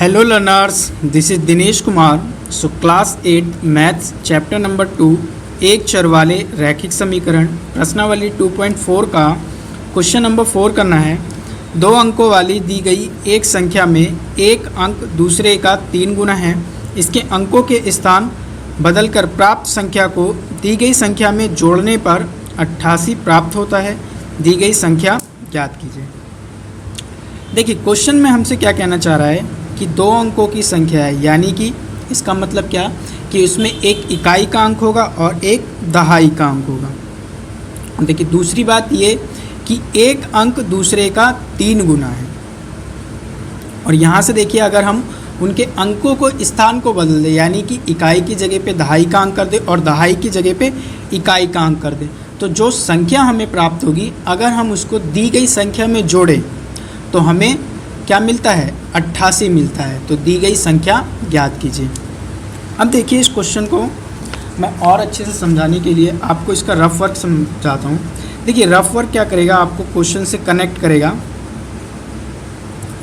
Hello learners, this is Dinesh Kumar. So class 8 maths chapter number 2 एक चर वाले रैखिक समीकरण प्रश्नावली 2.4 का क्वेश्चन नंबर 4 करना है। दो अंकों वाली दी गई एक संख्या में एक अंक दूसरे का 3 गुना है। इसके अंकों के स्थान बदलकर प्राप्त संख्या को दी गई संख्या में जोड़ने पर 88 प्राप्त होता है। दी गई संख्या ज्ञात कीजिए। देखिए क्वेश्चन में हमसे क्या कहना चाह रहा है कि दो अंकों की संख्या है, यानी कि इसका मतलब क्या कि उसमें एक इकाई का अंक होगा और एक दहाई का अंक होगा। देखिए दूसरी बात ये कि एक अंक दूसरे का 3 गुना है। और यहाँ से देखिए अगर हम उनके अंकों को स्थान को बदल दें, यानी कि इकाई की जगह पे दहाई का अंक कर दें और दहाई की जगह पे इकाई का अंक कर दें, तो जो संख्या हमें प्राप्त होगी अगर हम उसको दी गई संख्या में जोड़ें तो हमें क्या मिलता है, 88 मिलता है। तो दी गई संख्या ज्ञात कीजिए। अब देखिए इस क्वेश्चन को मैं और अच्छे से समझाने के लिए आपको इसका रफ वर्क समझाता हूँ। देखिए रफ वर्क क्या करेगा, आपको क्वेश्चन से कनेक्ट करेगा।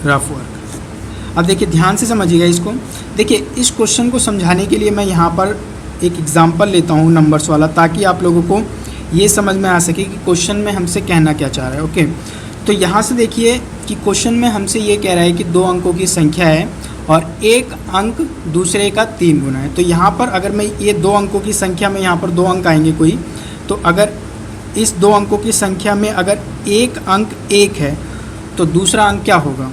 रफ वर्क अब देखिए ध्यान से समझिएगा इसको। देखिए इस क्वेश्चन को समझाने के लिए मैं यहाँ पर एक एग्जाम्पल लेता हूँ नंबर्स वाला, ताकि आप लोगों को ये समझ में आ सके कि क्वेश्चन में हमसे कहना क्या चाह रहा है। ओके, तो यहाँ से देखिए कि क्वेश्चन में हमसे ये कह रहा है कि दो अंकों की संख्या है और एक अंक दूसरे का 3 गुना है। तो यहाँ पर अगर मैं ये दो अंकों की संख्या में यहाँ पर दो अंक आएंगे कोई, तो अगर इस दो अंकों की संख्या में अगर एक अंक 1 है तो दूसरा अंक क्या होगा,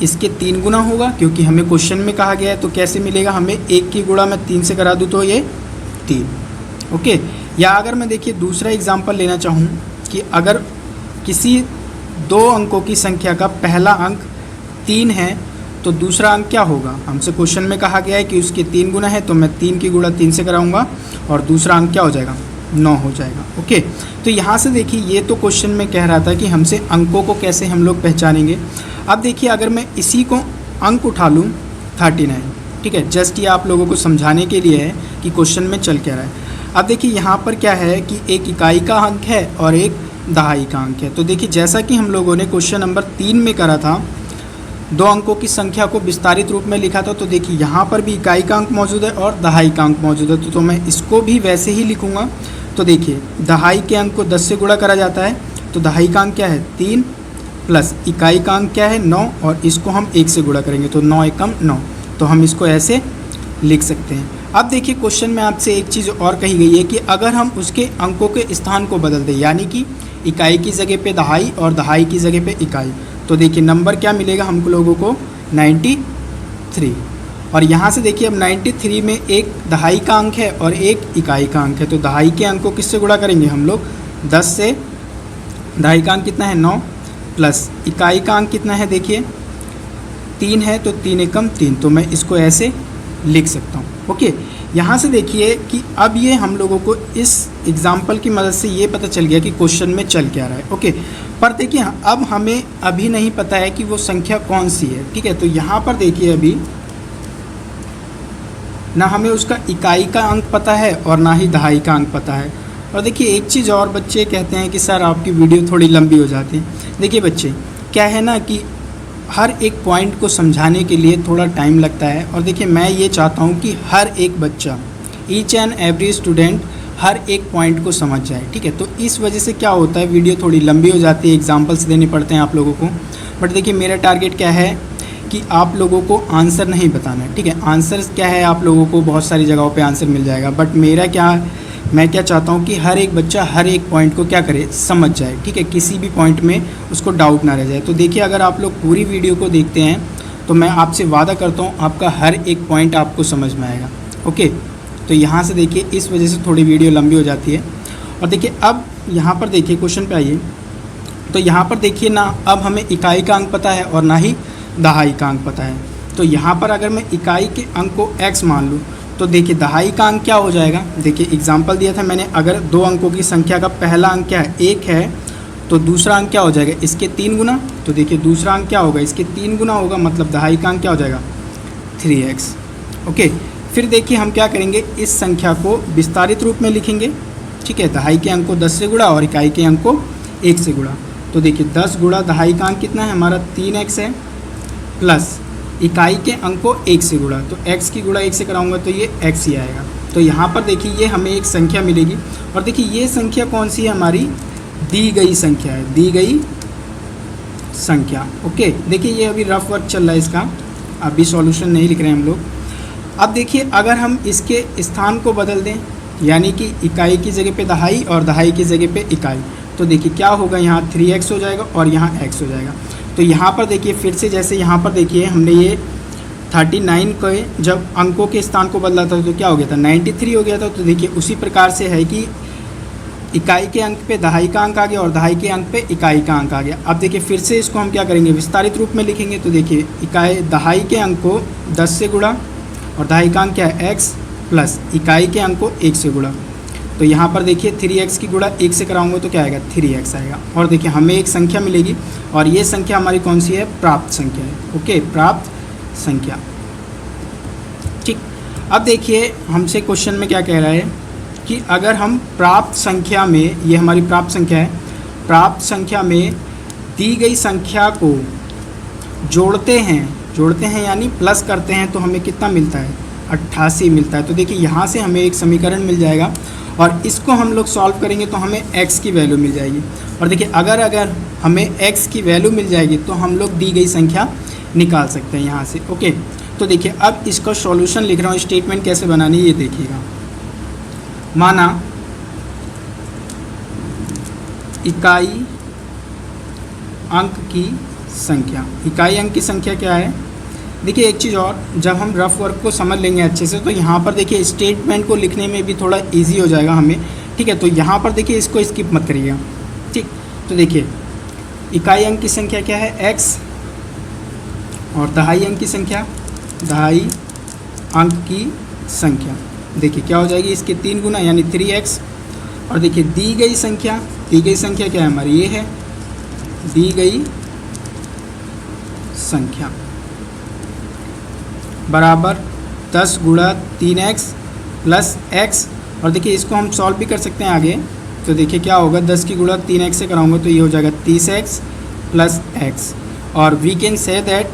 इसके 3 गुना होगा, क्योंकि हमें क्वेश्चन में कहा गया है। तो कैसे मिलेगा, हमें 1 की गुणा मैं 3 से करा दूँ तो ये 3। ओके, या अगर मैं देखिए दूसरा एग्जाम्पल लेना चाहूँ कि अगर किसी दो अंकों की संख्या का पहला अंक 3 है तो दूसरा अंक क्या होगा, हमसे क्वेश्चन में कहा गया है कि उसके 3 गुना है, तो मैं 3 की गुणा 3 से कराऊंगा और दूसरा अंक क्या हो जाएगा, 9 हो जाएगा। ओके, तो यहाँ से देखिए ये तो क्वेश्चन में कह रहा था कि हमसे अंकों को कैसे हम लोग पहचानेंगे। अब देखिए अगर मैं इसी को अंक उठा लूँ 39, ठीक है, जस्ट ये आप लोगों को समझाने के लिए है कि क्वेश्चन में चल क्या रहा है। अब देखिए यहाँ पर क्या है कि एक इकाई का अंक है और एक दहाई का अंक है। तो देखिए जैसा कि हम लोगों ने क्वेश्चन नंबर 3 में करा था, दो अंकों की संख्या को विस्तारित रूप में लिखा था, तो देखिए यहाँ पर भी इकाई का अंक मौजूद है और दहाई का अंक मौजूद है। तो मैं इसको भी वैसे ही लिखूँगा। तो देखिए दहाई के अंक को 10 से गुणा करा जाता है, तो दहाई का अंक क्या है 3 प्लस इकाई का अंक क्या है 9, और इसको हम 1 से गुणा करेंगे तो 9 एकम 9। तो हम इसको ऐसे लिख सकते हैं। अब देखिए क्वेश्चन में आपसे एक चीज़ और कही गई है कि अगर हम उसके अंकों के स्थान को बदल दें, यानी कि इकाई की जगह पे दहाई और दहाई की जगह पे इकाई, तो देखिए नंबर क्या मिलेगा हम लोगों को 93। और यहाँ से देखिए अब 93 में एक दहाई का अंक है और एक इकाई का अंक है, तो दहाई के अंक को किससे गुणा करेंगे हम लोग 10 से। दहाई का अंक कितना है 9 प्लस इकाई का अंक कितना है देखिए 3 है, तो 3 एकम 3, तो मैं इसको ऐसे लिख सकता हूँ। ओके, यहाँ से देखिए कि अब ये हम लोगों को इस एग्जाम्पल की मदद से ये पता चल गया कि क्वेश्चन में चल क्या रहा है। ओके, पर देखिए अब हमें अभी नहीं पता है कि वो संख्या कौन सी है, ठीक है। तो यहाँ पर देखिए अभी ना हमें उसका इकाई का अंक पता है और ना ही दहाई का अंक पता है। और देखिए एक चीज़ और, बच्चे कहते हैं कि सर आपकी वीडियो थोड़ी लंबी हो जाती है। देखिए बच्चे क्या है ना कि हर एक पॉइंट को समझाने के लिए थोड़ा टाइम लगता है, और देखिए मैं ये चाहता हूँ कि हर एक बच्चा, ईच एंड एवरी स्टूडेंट हर एक पॉइंट को समझ जाए, ठीक है। तो इस वजह से क्या होता है वीडियो थोड़ी लंबी हो जाती है, एग्जांपल्स देने पड़ते हैं आप लोगों को। बट देखिए मेरा टारगेट क्या है कि आप लोगों को आंसर नहीं बताना है, ठीक है। आंसर क्या है, आप लोगों को बहुत सारी जगहों पर आंसर मिल जाएगा, बट मेरा क्या, मैं क्या चाहता हूँ कि हर एक बच्चा हर एक पॉइंट को क्या करे, समझ जाए, ठीक है। किसी भी पॉइंट में उसको डाउट ना रह जाए। तो देखिए अगर आप लोग पूरी वीडियो को देखते हैं तो मैं आपसे वादा करता हूँ आपका हर एक पॉइंट आपको समझ में आएगा। ओके, तो यहाँ से देखिए इस वजह से थोड़ी वीडियो लंबी हो जाती है। और देखिए अब यहाँ पर देखिए क्वेश्चन पे आइए, तो यहाँ पर देखिए ना अब हमें इकाई का अंक पता है और ना ही दहाई का अंक पता है। तो यहाँ पर अगर मैं इकाई के अंक को x मान लूँ तो देखिए दहाई का अंक क्या हो जाएगा, देखिए एग्जाम्पल दिया था मैंने, अगर दो अंकों की संख्या का पहला अंक क्या है 1 है तो दूसरा अंक क्या हो जाएगा इसके 3 गुना। तो देखिए दूसरा अंक क्या होगा, इसके 3 गुना होगा, मतलब दहाई का अंक क्या हो जाएगा 3x। ओके, फिर देखिए हम क्या करेंगे, इस संख्या को विस्तारित रूप में लिखेंगे, ठीक है। दहाई के अंक को 10 से गुणा और इकाई के अंक को 1 से गुणा। तो देखिए 10 गुणा दहाई का अंक कितना है हमारा 3x है, प्लस इकाई के अंक को 1 से गुणा, तो x की गुणा 1 से कराऊंगा तो ये x ही आएगा। तो यहाँ पर देखिए ये हमें एक संख्या मिलेगी, और देखिए ये संख्या कौन सी है, हमारी दी गई संख्या है, दी गई संख्या। ओके, देखिए ये अभी रफ वर्क चल रहा है इसका, अभी सॉल्यूशन नहीं लिख रहे हैं हम लोग। अब देखिए अगर हम इसके स्थान को बदल दें, यानी कि इकाई की जगह पे दहाई और दहाई की जगह पे इकाई, तो देखिए क्या होगा, यहाँ 3x हो जाएगा और यहाँ x हो जाएगा। तो यहाँ पर देखिए फिर से जैसे यहाँ पर देखिए हमने ये 39 को जब अंकों के स्थान को बदला था तो क्या हो गया था, 93 हो गया था। तो देखिए उसी प्रकार से है कि इकाई के अंक पे दहाई का अंक आ गया और दहाई के अंक पे इकाई का अंक आ गया। अब देखिए फिर से इसको हम क्या करेंगे, विस्तारित रूप में लिखेंगे। तो देखिए इकाई दहाई के अंक को 10 से गुणा और दहाई का अंक क्या है x प्लस इकाई के अंक को 1 से गुणा। तो यहाँ पर देखिए 3x की गुणा 1 से कराऊंगा तो क्या आएगा, 3x आएगा। और देखिए हमें एक संख्या मिलेगी, और ये संख्या हमारी कौन सी है, प्राप्त संख्या है। ओके, प्राप्त संख्या। ठीक, अब देखिए हमसे क्वेश्चन में क्या कह रहा है कि अगर हम प्राप्त संख्या में, ये हमारी प्राप्त संख्या है, प्राप्त संख्या में दी गई संख्या को जोड़ते हैं यानी प्लस करते हैं तो हमें कितना मिलता है, 88 मिलता है। तो देखिए यहाँ से हमें एक समीकरण मिल जाएगा, और इसको हम लोग सॉल्व करेंगे तो हमें x की वैल्यू मिल जाएगी। और देखिए अगर हमें x की वैल्यू मिल जाएगी तो हम लोग दी गई संख्या निकाल सकते हैं यहाँ से। ओके, तो देखिए अब इसका सॉल्यूशन लिख रहा हूँ, स्टेटमेंट कैसे बनानी है ये देखिएगा। माना इकाई अंक की संख्या, इकाई अंक की संख्या क्या है, देखिए एक चीज़ और, जब हम रफ वर्क को समझ लेंगे अच्छे से तो यहाँ पर देखिए स्टेटमेंट को लिखने में भी थोड़ा इजी हो जाएगा हमें। ठीक है, तो यहाँ पर देखिए इसको स्किप मत करिएगा। ठीक, तो देखिए इकाई अंक की संख्या क्या है, x, और दहाई अंक की संख्या, दहाई अंक की संख्या, देखिए क्या हो जाएगी, इसके 3 गुना यानी 3x। और देखिए दी गई संख्या क्या है हमारी, ये है दी गई संख्या बराबर 10 गुणा 3x प्लस x। और देखिए इसको हम सॉल्व भी कर सकते हैं आगे। तो देखिए क्या होगा, 10 की गुणा 3x से कराऊंगा तो ये हो जाएगा 30x प्लस x, और we can say that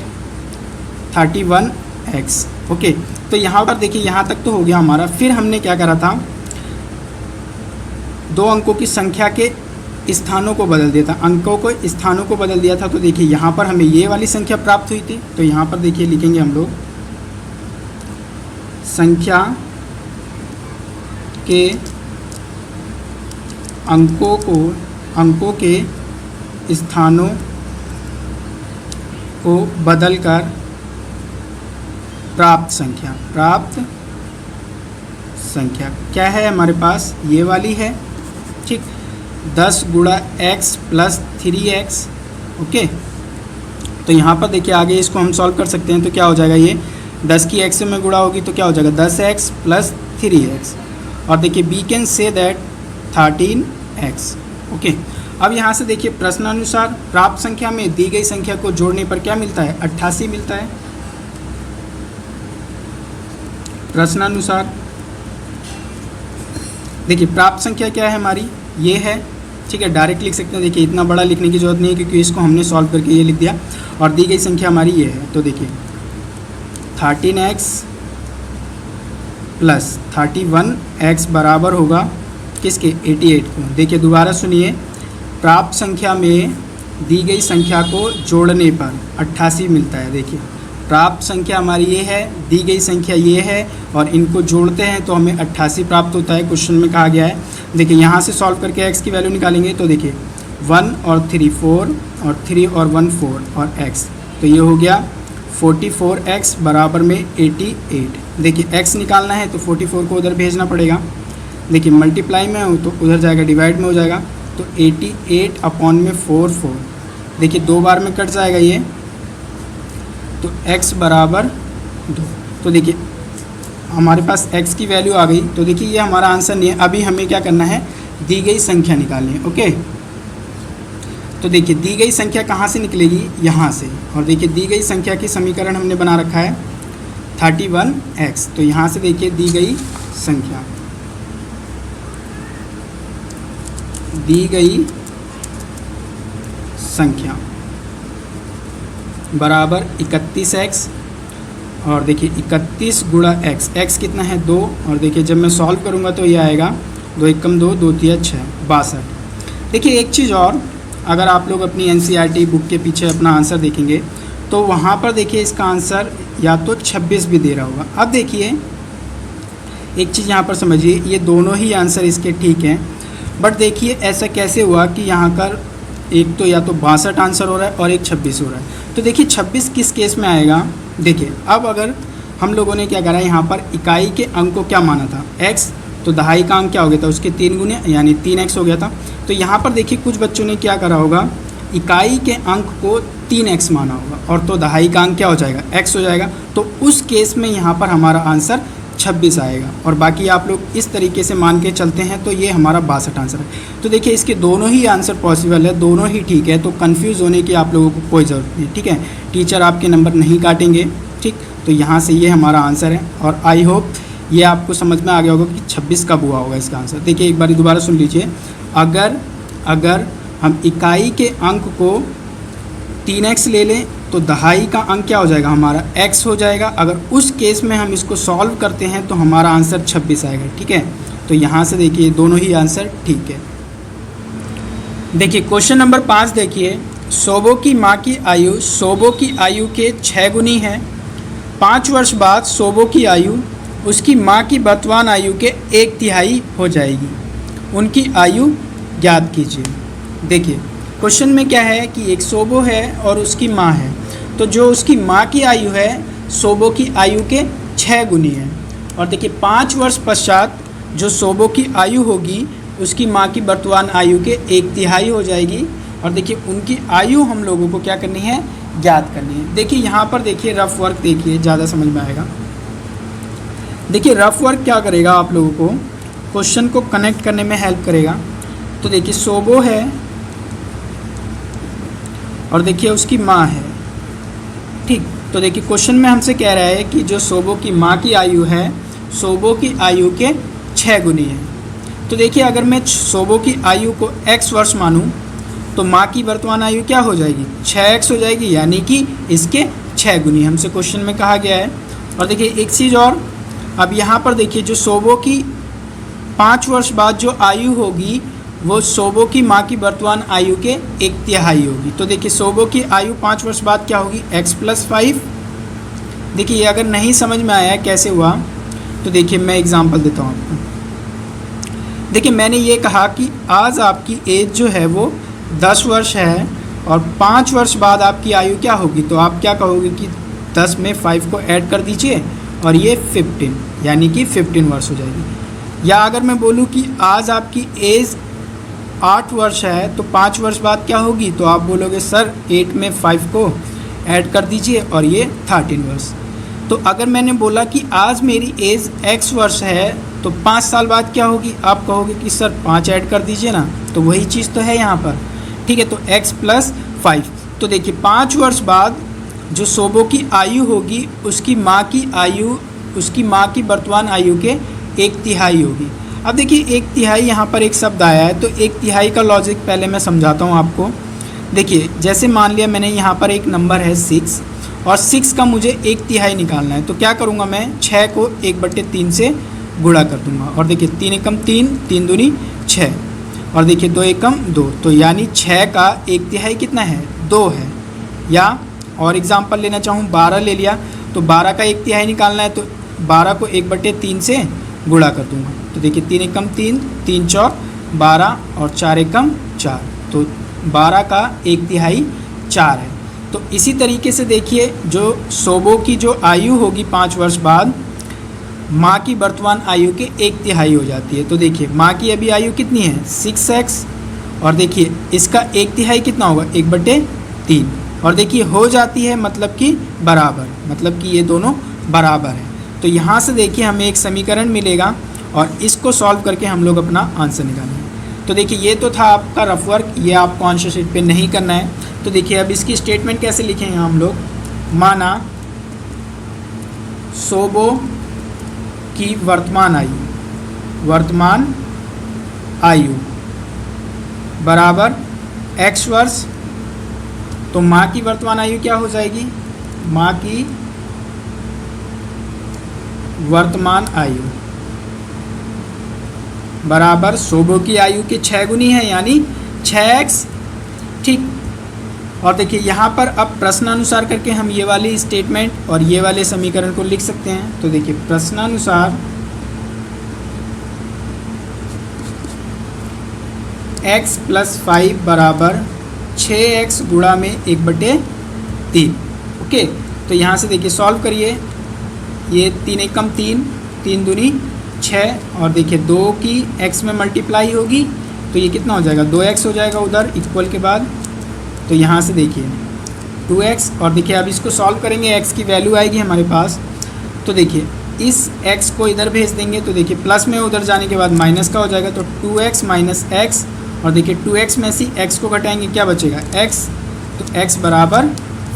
31x। Okay, तो यहाँ पर देखिए यहाँ तक तो हो गया हमारा। फिर हमने क्या करा था, 2 अंकों की संख्या के स्थानों को बदल दिया था, अंकों को स्थानों को बदल दिया था। तो देखिए यहाँ पर हमें ये वाली संख्या प्राप्त हुई थी, तो यहाँ पर देखिए लिखेंगे हम लोग संख्या के अंकों के स्थानों को बदलकर प्राप्त संख्या क्या है हमारे पास, ये वाली है। ठीक, 10 गुणा x प्लस 3x। ओके, तो यहाँ पर देखिए आगे इसको हम सॉल्व कर सकते हैं। तो क्या हो जाएगा, ये 10 की x में गुणा होगी तो क्या हो जाएगा 10x प्लस 3x, और देखिए we can say that 13x। Okay, अब यहाँ से देखिए प्रश्नानुसार प्राप्त संख्या में दी गई संख्या को जोड़ने पर क्या मिलता है, 88 मिलता है। प्रश्नानुसार देखिए प्राप्त संख्या क्या है हमारी, ये है। ठीक है, डायरेक्ट लिख सकते हैं। देखिए इतना बड़ा लिखने की जरूरत नहीं है क्योंकि इसको हमने सॉल्व करके ये लिख दिया, और दी गई संख्या हमारी ये है। तो देखिए 13x प्लस 31x बराबर होगा किसके, 88 को। देखिए दोबारा सुनिए, प्राप्त संख्या में दी गई संख्या को जोड़ने पर 88 मिलता है। देखिए प्राप्त संख्या हमारी ये है, दी गई संख्या ये है, और इनको जोड़ते हैं तो हमें 88 प्राप्त होता है, क्वेश्चन में कहा गया है। देखिए यहाँ से सॉल्व करके x की वैल्यू निकालेंगे तो देखिए 1 और 3 4 और 3 और 1 4 और x, तो ये हो गया 44x बराबर में 88। देखिए x निकालना है तो 44 को उधर भेजना पड़ेगा। देखिए मल्टीप्लाई में हो तो उधर जाएगा, डिवाइड में हो जाएगा, तो 88 अपॉन में 4 देखिए 2 बार में कट जाएगा ये, तो x बराबर 2। तो देखिए हमारे पास x की वैल्यू आ गई। तो देखिए ये हमारा आंसर नहीं है, अभी हमें क्या करना है, दी गई संख्या निकालनी है। ओके, तो देखिए दी गई संख्या कहाँ से निकलेगी, यहाँ से। और देखिए दी गई संख्या की समीकरण हमने बना रखा है 31x। तो यहाँ से देखिए दी गई संख्या बराबर 31x और देखिए 31 गुणा एक्स, एक्स कितना है 2, और देखिए जब मैं सॉल्व करूँगा तो ये आएगा 2 एकम 2, 2 तिया 6, 62। देखिए एक चीज़ और, अगर आप लोग अपनी NCERT बुक के पीछे अपना आंसर देखेंगे तो वहाँ पर देखिए इसका आंसर या तो 26 भी दे रहा होगा। अब देखिए एक चीज़ यहाँ पर समझिए, ये दोनों ही आंसर इसके ठीक हैं, बट देखिए ऐसा कैसे हुआ कि यहाँ पर एक तो या तो 62 आंसर हो रहा है और एक 26 हो रहा है। तो देखिए 26 किस केस में आएगा। देखिए अब अगर हम लोगों ने क्या करा, यहाँ पर इकाई के अंक को क्या माना था x, तो दहाई का अंक क्या हो गया था उसके 3 गुने यानी 3x हो गया था। तो यहाँ पर देखिए कुछ बच्चों ने क्या करा होगा, इकाई के अंक को 3x माना होगा और तो दहाई का अंक क्या हो जाएगा x हो जाएगा। तो उस केस में यहाँ पर हमारा आंसर 26 आएगा, और बाकी आप लोग इस तरीके से मान के चलते हैं तो ये हमारा 62 आंसर है। तो देखिए इसके दोनों ही आंसर पॉसिबल है, दोनों ही ठीक है, तो कंफ्यूज होने की आप लोगों को कोई ज़रूरत नहीं, ठीक है। टीचर आपके नंबर नहीं काटेंगे, ठीक। तो यहाँ से ये हमारा आंसर है, और आई होप ये आपको समझ में आ गया होगा कि 26 कब हुआ होगा इसका आंसर। देखिए एक बार दोबारा सुन लीजिए, अगर हम इकाई के अंक को 3x ले लें तो दहाई का अंक क्या हो जाएगा हमारा x हो जाएगा। अगर उस केस में हम इसको सॉल्व करते हैं तो हमारा आंसर 26 आएगा, ठीक है। तो यहाँ से देखिए दोनों ही आंसर ठीक है। देखिए क्वेश्चन नंबर 5 देखिए, सोबो की माँ की आयु सोबो की आयु के 6 गुनी है। 5 वर्ष बाद सोबो की आयु उसकी माँ की वर्तमान आयु के 1/3 हो जाएगी। उनकी आयु ज्ञात कीजिए। देखिए क्वेश्चन में क्या है कि एक सोबो है और उसकी माँ है, तो जो उसकी माँ की आयु है सोबो की आयु के 6 गुनी है। और देखिए 5 वर्ष पश्चात जो सोबो की आयु होगी उसकी माँ की वर्तमान आयु के 1/3 हो जाएगी। और देखिए उनकी आयु हम लोगों को क्या करनी है, ज्ञात करनी है। देखिए यहाँ पर देखिए रफ वर्क देखिए, ज़्यादा समझ में आएगा। देखिए रफ वर्क क्या करेगा, आप लोगों को क्वेश्चन को कनेक्ट करने में हेल्प करेगा। तो देखिए सोबो है और देखिए उसकी माँ है, ठीक। तो देखिए क्वेश्चन में हमसे कह रहा है कि जो सोबो की माँ की आयु है सोबो की आयु के 6 गुनी है। तो देखिए अगर मैं सोबो की आयु को x वर्ष मानूं तो माँ की वर्तमान आयु क्या हो जाएगी 6x हो जाएगी, यानी कि इसके 6 गुनी हमसे क्वेश्चन में कहा गया है। और देखिए एक चीज़ और, अब यहाँ पर देखिए जो सोबो की 5 वर्ष बाद जो आयु होगी वो सोबो की माँ की वर्तमान आयु के 1/3 होगी। तो देखिए सोबो की आयु 5 वर्ष बाद क्या होगी x + 5। देखिए ये अगर नहीं समझ में आया कैसे हुआ तो देखिए मैं एग्जांपल देता हूँ आपको। देखिए मैंने ये कहा कि आज आपकी एज जो है वो 10 वर्ष है और 5 वर्ष बाद आपकी आयु क्या होगी, तो आप क्या कहोगे कि 10 में 5 को ऐड कर दीजिए और ये 15 यानी कि 15 वर्ष हो जाएगी। या अगर मैं बोलूँ कि आज आपकी एज 8 वर्ष है तो 5 वर्ष बाद क्या होगी, तो आप बोलोगे सर 8 में 5 को ऐड कर दीजिए और ये 13 वर्ष। तो अगर मैंने बोला कि आज मेरी एज x वर्ष है तो 5 साल बाद क्या होगी, आप कहोगे कि सर 5 ऐड कर दीजिए ना, तो वही चीज़ तो है यहाँ पर, ठीक है। तो x + 5। तो देखिए 5 वर्ष बाद जो सोबो की आयु होगी उसकी माँ की वर्तमान आयु के 1/3 होगी। अब देखिए 1/3 यहाँ पर एक शब्द आया है, तो 1/3 का लॉजिक पहले मैं समझाता हूँ आपको। देखिए जैसे मान लिया मैंने यहाँ पर एक नंबर है 6 और 6 का मुझे 1/3 निकालना है, तो क्या करूँगा मैं 6 को 1/3 से गुणा कर दूँगा। और देखिए 3 एकम 3, 3 दूनी 6, और देखिए 2 एकम 2, तो यानी 6 का 1/3 कितना है 2 है। या और एग्जांपल लेना चाहूँ 12 ले लिया, तो 12 का 1/3 निकालना है, तो 12 को 1/3 से गुणा कर दूँगा। तो देखिए 3 एकम 3, 3 चौक 12 और 4 एकम 4, तो 12 का 1/3 4 है। तो इसी तरीके से देखिए जो सोबो की जो आयु होगी 5 वर्ष बाद माँ की वर्तमान आयु के 1/3 हो जाती है। तो देखिए माँ की अभी आयु कितनी है 6x, और देखिए इसका 1/3 कितना होगा 1/3, और देखिए हो जाती है मतलब कि बराबर, मतलब कि ये दोनों बराबर हैं। तो यहाँ से देखिए हमें एक समीकरण मिलेगा और इसको सॉल्व करके हम लोग अपना आंसर निकालेंगे। तो देखिए ये तो था आपका रफ वर्क, ये आपको आंसर शीट पे नहीं करना है। तो देखिए अब इसकी स्टेटमेंट कैसे लिखेंगे हम लोग, माना सोबो की वर्तमान आयु बराबर x वर्ष, तो माँ की वर्तमान आयु क्या हो जाएगी, माँ की वर्तमान आयु बराबर शोभो की आयु के 6 गुनी है, यानी 6x। ठीक, और देखिए यहाँ पर अब प्रश्नानुसार करके हम ये वाली स्टेटमेंट और ये वाले समीकरण को लिख सकते हैं। तो देखिए प्रश्नानुसार x + 5 बराबर 6x गुणा में 1/3। ओके, तो यहाँ से देखिए सॉल्व करिए, ये 3 एकम 3, 3 दूनी 6, और देखिए 2 की x में मल्टीप्लाई होगी तो ये कितना हो जाएगा, 2x हो जाएगा उधर इक्वल के बाद। तो यहाँ से देखिए 2x, और देखिए अब इसको सॉल्व करेंगे, x की वैल्यू आएगी हमारे पास। तो देखिए इस x को इधर भेज देंगे तो देखिए प्लस में उधर जाने के बाद माइनस का हो जाएगा, तो 2x - x, और देखिए 2x में से x को घटाएंगे क्या बचेगा, x, तो x बराबर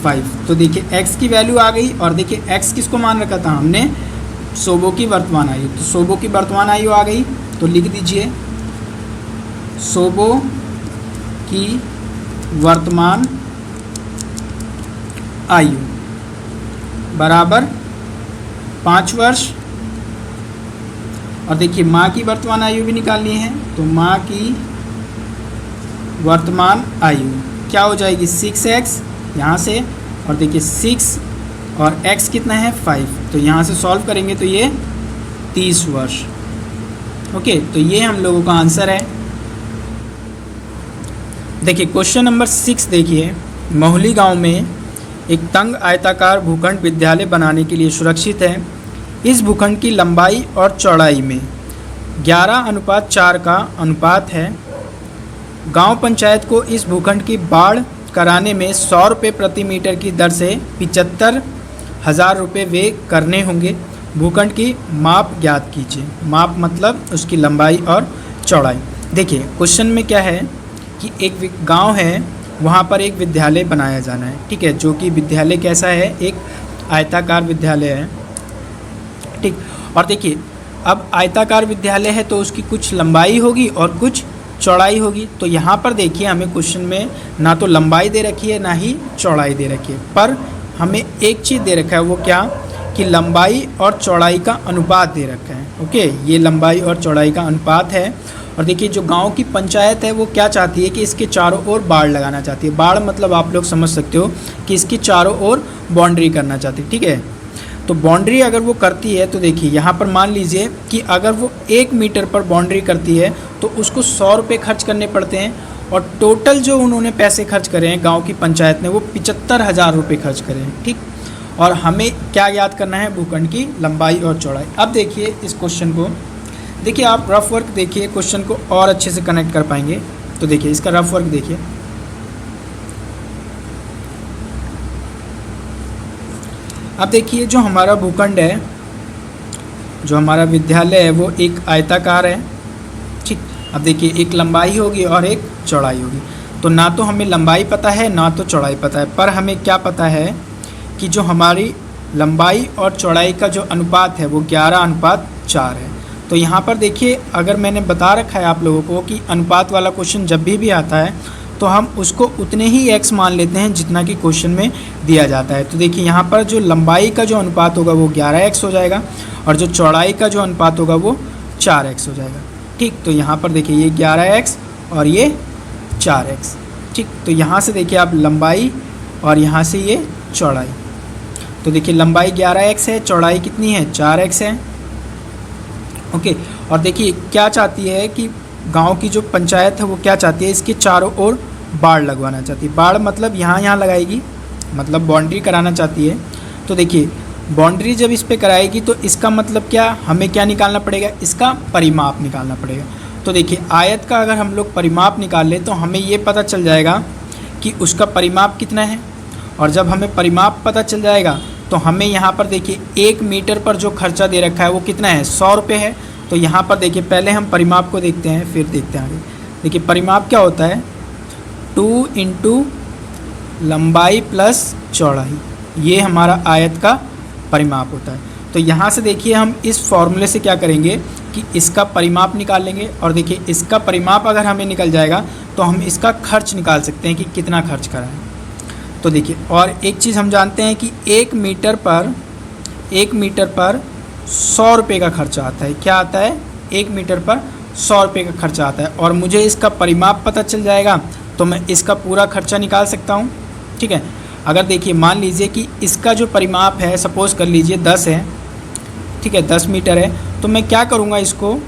5। तो देखिए x की वैल्यू आ गई, और देखिए x किसको मान रखा था हमने, शोभो की वर्तमान आयु। तो शोभो की वर्तमान आयु आ गई, तो लिख दीजिए शोभो की वर्तमान आयु बराबर 5 वर्ष। और देखिए माँ की वर्तमान आयु भी निकालनी है, तो माँ की वर्तमान आयु क्या हो जाएगी, 6x यहाँ से, और देखिए 6 और x कितना है 5, तो यहाँ से सॉल्व करेंगे तो ये 30 वर्ष। ओके, तो ये हम लोगों का आंसर है। देखिए क्वेश्चन नंबर 6 देखिए, मोहली गांव में एक तंग आयताकार भूखंड विद्यालय बनाने के लिए सुरक्षित है। इस भूखंड की लंबाई और चौड़ाई में 11:4 का अनुपात है। गांव पंचायत को इस भूखंड की बाढ़ कराने में 100 रुपये प्रति मीटर की दर से 75,000 रुपये व्यय करने होंगे। भूखंड की माप ज्ञात कीजिए। माप मतलब उसकी लंबाई और चौड़ाई। देखिए क्वेश्चन में क्या है कि एक गांव है, वहाँ पर एक विद्यालय बनाया जाना है, ठीक है, जो कि विद्यालय कैसा है, एक आयताकार विद्यालय है। ठीक, और देखिए अब आयताकार विद्यालय है तो उसकी कुछ लंबाई होगी और कुछ चौड़ाई होगी। तो यहाँ पर देखिए हमें क्वेश्चन में ना तो लंबाई दे रखी है ना ही चौड़ाई दे रखी है, पर हमें एक चीज़ दे रखा है, वो क्या कि लंबाई और चौड़ाई का अनुपात दे रखा है। ओके, ये लंबाई और चौड़ाई का अनुपात है। और देखिए जो गांव की पंचायत है वो क्या चाहती है कि इसके चारों ओर बाड़ लगाना चाहती है। बाड़ मतलब आप लोग समझ सकते हो कि इसकी चारों ओर बाउंड्री करना चाहती है, ठीक है। तो बाउंड्री अगर वो करती है तो देखिए यहाँ पर मान लीजिए कि अगर वो 1 मीटर पर बाउंड्री करती है तो उसको 100 रुपये खर्च करने पड़ते हैं, और टोटल जो उन्होंने पैसे खर्च करे हैं गांव की पंचायत ने वो 75,000 रुपये खर्च करे हैं। ठीक, और हमें क्या याद करना है, भूखंड की लंबाई और चौड़ाई। अब देखिए इस क्वेश्चन को, देखिए आप रफ वर्क देखिए, क्वेश्चन को और अच्छे से कनेक्ट कर पाएंगे। तो देखिए इसका रफ वर्क देखिए, अब देखिए जो हमारा भूखंड है, जो हमारा विद्यालय है वो एक आयताकार है। ठीक, अब देखिए एक लंबाई होगी और एक चौड़ाई होगी। तो ना तो हमें लंबाई पता है ना तो चौड़ाई पता है, पर हमें क्या पता है कि जो हमारी लंबाई और चौड़ाई का जो अनुपात है वो 11:4 है। तो यहाँ पर देखिए अगर मैंने बता रखा है आप लोगों को कि अनुपात वाला क्वेश्चन जब भी आता है तो हम उसको उतने ही x मान लेते हैं जितना कि क्वेश्चन में दिया जाता है। तो देखिए यहाँ पर जो लंबाई का जो अनुपात होगा वो 11x हो जाएगा, और जो चौड़ाई का जो अनुपात होगा वो 4x हो जाएगा। ठीक, तो यहाँ पर देखिए ये 11x और ये 4x। ठीक, तो यहाँ से देखिए आप लंबाई और यहाँ से ये चौड़ाई। तो देखिए लंबाई 11x है, चौड़ाई कितनी है 4x है। ओके, और देखिए क्या चाहती है कि गांव की जो पंचायत है वो क्या चाहती है, इसके चारों ओर बाड़ लगवाना चाहती है। बाड़ मतलब यहाँ लगाएगी, मतलब बाउंड्री कराना चाहती है। तो देखिए बाउंड्री जब इस पे कराएगी तो इसका मतलब क्या, हमें क्या निकालना पड़ेगा, इसका परिमाप निकालना पड़ेगा। तो देखिए आयत का अगर हम लोग परिमाप निकाल लें तो हमें ये पता चल जाएगा कि उसका परिमाप कितना है। और जब हमें परिमाप पता चल जाएगा तो हमें यहाँ पर देखिए 1 मीटर पर जो खर्चा दे रखा है वो कितना है, 100 रुपये है। तो यहाँ पर देखिए पहले हम परिमाप को देखते हैं फिर देखते हैं आगे। देखिए परिमाप क्या होता है, 2 × लंबाई प्लस चौड़ाई, ये हमारा आयत का परिमाप होता है। तो यहाँ से देखिए हम इस फॉर्मूले से क्या करेंगे कि इसका परिमाप निकाल लेंगे, और देखिए इसका परिमाप अगर हमें निकल जाएगा तो हम इसका खर्च निकाल सकते हैं कि कितना खर्च करा है। तो देखिए और एक चीज़ हम जानते हैं कि 1 मीटर पर 100 रुपये का खर्चा आता है। क्या आता है? 1 मीटर पर 100 रुपये का खर्चा आता है। और मुझे इसका परिमाप पता चल जाएगा तो मैं इसका पूरा खर्चा निकाल सकता हूँ। ठीक है, अगर देखिए मान लीजिए कि इसका जो परिमाप है, सपोज़ कर लीजिए 10 है, ठीक है, 10 मीटर है, तो मैं क्या करूँगा, इसको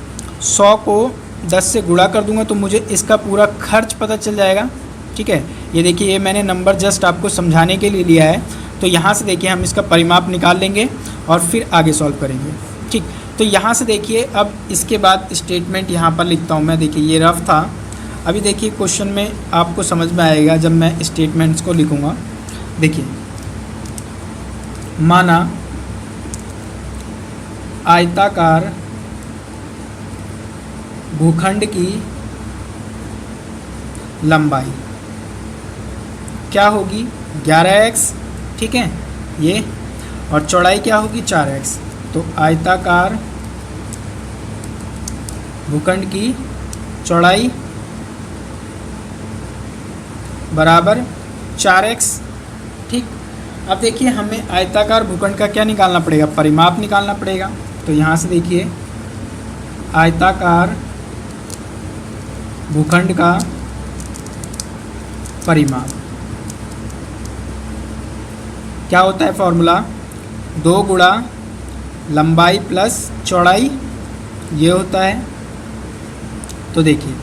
100 को 10 से गुणा कर दूँगा तो मुझे इसका पूरा खर्च पता चल जाएगा। ठीक है, ये देखिए, ये मैंने नंबर जस्ट आपको समझाने के लिए लिया है। तो यहाँ से देखिए हम इसका परिमाप निकाल लेंगे और फिर आगे सॉल्व करेंगे। ठीक, तो यहाँ से देखिए अब इसके बाद स्टेटमेंट यहाँ पर लिखता हूँ मैं। देखिए ये रफ था, अभी देखिए क्वेश्चन में आपको समझ में आएगा जब मैं स्टेटमेंट्स को लिखूँगा। देखिए, माना आयताकार भूखंड की लंबाई क्या होगी? 11x, ठीक है, ये, और चौड़ाई क्या होगी? 4x। तो आयताकार भूखंड की चौड़ाई बराबर 4x। ठीक, अब देखिए हमें आयताकार भूखंड का क्या निकालना पड़ेगा? परिमाप निकालना पड़ेगा। तो यहाँ से देखिए आयताकार भूखंड का परिमाप क्या होता है? फॉर्मूला 2 गुणा लंबाई प्लस चौड़ाई, ये होता है। तो देखिए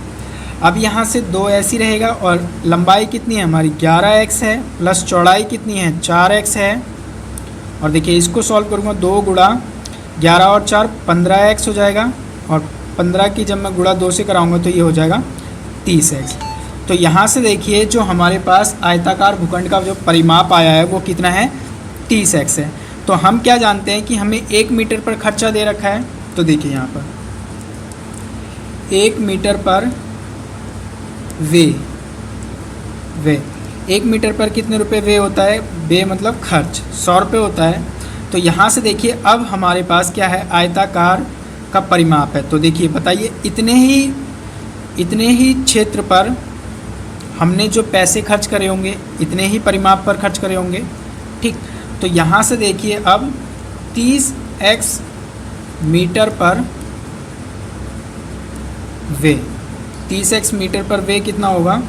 अब यहाँ से 2 ऐसी रहेगा और लंबाई कितनी है हमारी? 11x है, प्लस चौड़ाई कितनी है? 4x है। और देखिए इसको सॉल्व करूँगा, 2 गुणा 11 और 4 15x हो जाएगा, और 15 की जब मैं गुणा 2 से कराऊँगा तो ये हो जाएगा 30x। तो यहाँ से देखिए जो हमारे पास आयताकार भूखंड का जो परिमाप आया है वो कितना है? 30x है। तो हम क्या जानते हैं कि हमें 1 मीटर पर खर्चा दे रखा है। तो देखिए यहाँ पर 1 मीटर पर वे 1 मीटर पर कितने रुपए वे होता है? वे मतलब खर्च 100 रुपये होता है। तो यहाँ से देखिए अब हमारे पास क्या है? आयताकार का परिमाप है। तो देखिए बताइए इतने ही क्षेत्र पर हमने जो पैसे खर्च करे होंगे इतने ही परिमाप पर खर्च करे होंगे। ठीक, तो यहाँ से देखिए अब 30x मीटर पर वे, 30x मीटर पर वे कितना होगा?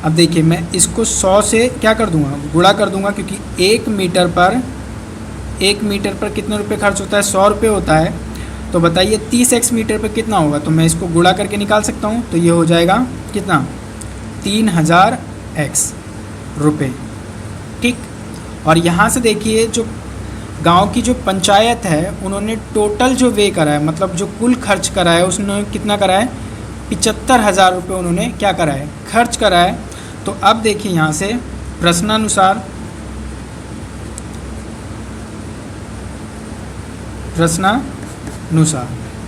अब देखिए मैं इसको 100 से क्या कर दूंगा? गुणा कर दूंगा, क्योंकि 1 मीटर पर कितने रुपए खर्च होता है? 100 रुपये होता है। तो बताइए 30x मीटर पर कितना होगा? तो मैं इसको गुणा करके निकाल सकता हूँ। तो ये हो जाएगा कितना? 3000x रुपये। ठीक, और यहाँ से देखिए जो गांव की जो पंचायत है उन्होंने टोटल जो वे करा है, मतलब जो कुल खर्च करा है, उसने कितना करा है? 75,000 रुपये उन्होंने क्या करा है? खर्च करा है। तो अब देखिए यहाँ से प्रश्नानुसार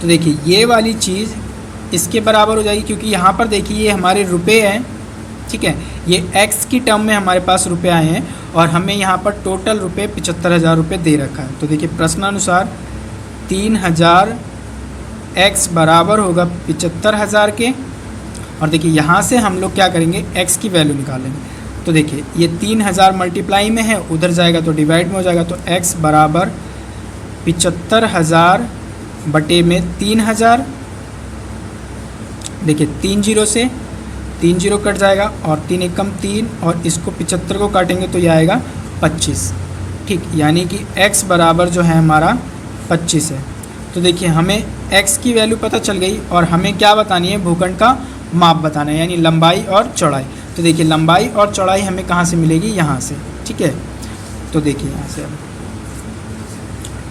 तो देखिए ये वाली चीज़ इसके बराबर हो जाएगी, क्योंकि यहाँ पर देखिए ये हमारे रुपए हैं। ठीक है, ये x की टर्म में हमारे पास रुपए आए हैं और हमें यहाँ पर टोटल रुपए 75,000 रुपये दे रखा है। तो देखिए प्रश्नानुसार 3000x बराबर होगा 75,000 के। और देखिए यहाँ से हम लोग क्या करेंगे? x की वैल्यू निकालेंगे। तो देखिए ये 3000 मल्टीप्लाई में है, उधर जाएगा तो डिवाइड में हो जाएगा। तो x बराबर 75,000 बटे में 3000। देखिए 3 जीरो से 3 जीरो कट जाएगा और 3 एकम 3, और इसको 75 को काटेंगे तो ये आएगा 25। ठीक, यानी कि x बराबर जो है हमारा 25 है। तो देखिए हमें x की वैल्यू पता चल गई और हमें क्या बतानी है? भूखंड का माप बताना है, यानी लंबाई और चौड़ाई। तो देखिए लंबाई और चौड़ाई हमें कहाँ से मिलेगी? यहाँ से। ठीक है, तो देखिए यहाँ से अब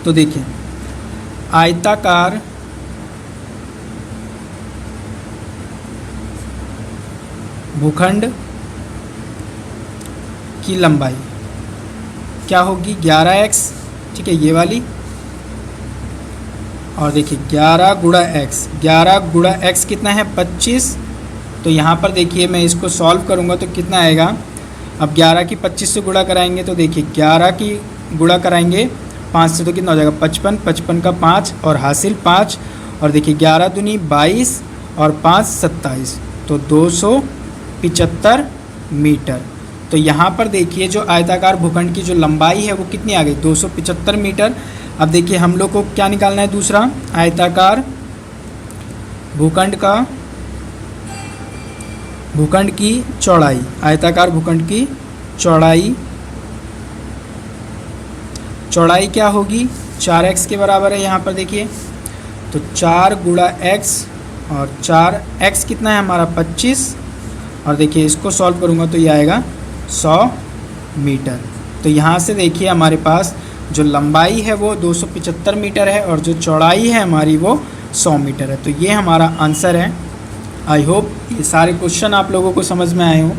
तो देखिए आयताकार भूखंड की लंबाई क्या होगी? 11x। ठीक है, ये वाली, और देखिए 11 गुणा x, 11 गुणा x कितना है? 25। तो यहाँ पर देखिए मैं इसको सॉल्व करूँगा तो कितना आएगा? अब 11 की 25 से गुणा कराएंगे तो देखिए 11 की गुणा कराएंगे 5 से तो कितना हो जाएगा? 55, 55 का 5 और हासिल 5, और देखिए 11 दूनी 22 और 5 27, तो 275 मीटर। तो यहाँ पर देखिए जो आयताकार भूखंड की जो लंबाई है वो कितनी आ गई, 275 मीटर। अब देखिए हम लोग को क्या निकालना है, दूसरा आयताकार भूखंड की चौड़ाई। आयताकार भूखंड की चौड़ाई क्या होगी, 4x के बराबर है। यहाँ पर देखिए तो 4 गुणा x और 4x कितना है हमारा 25, और देखिए इसको सॉल्व करूँगा तो ये आएगा 100 मीटर। तो यहाँ से देखिए हमारे पास जो लंबाई है वो 275 मीटर है और जो चौड़ाई है हमारी वो 100 मीटर है। तो ये हमारा आंसर है। आई होप ये सारे क्वेश्चन आप लोगों को समझ में आए हों।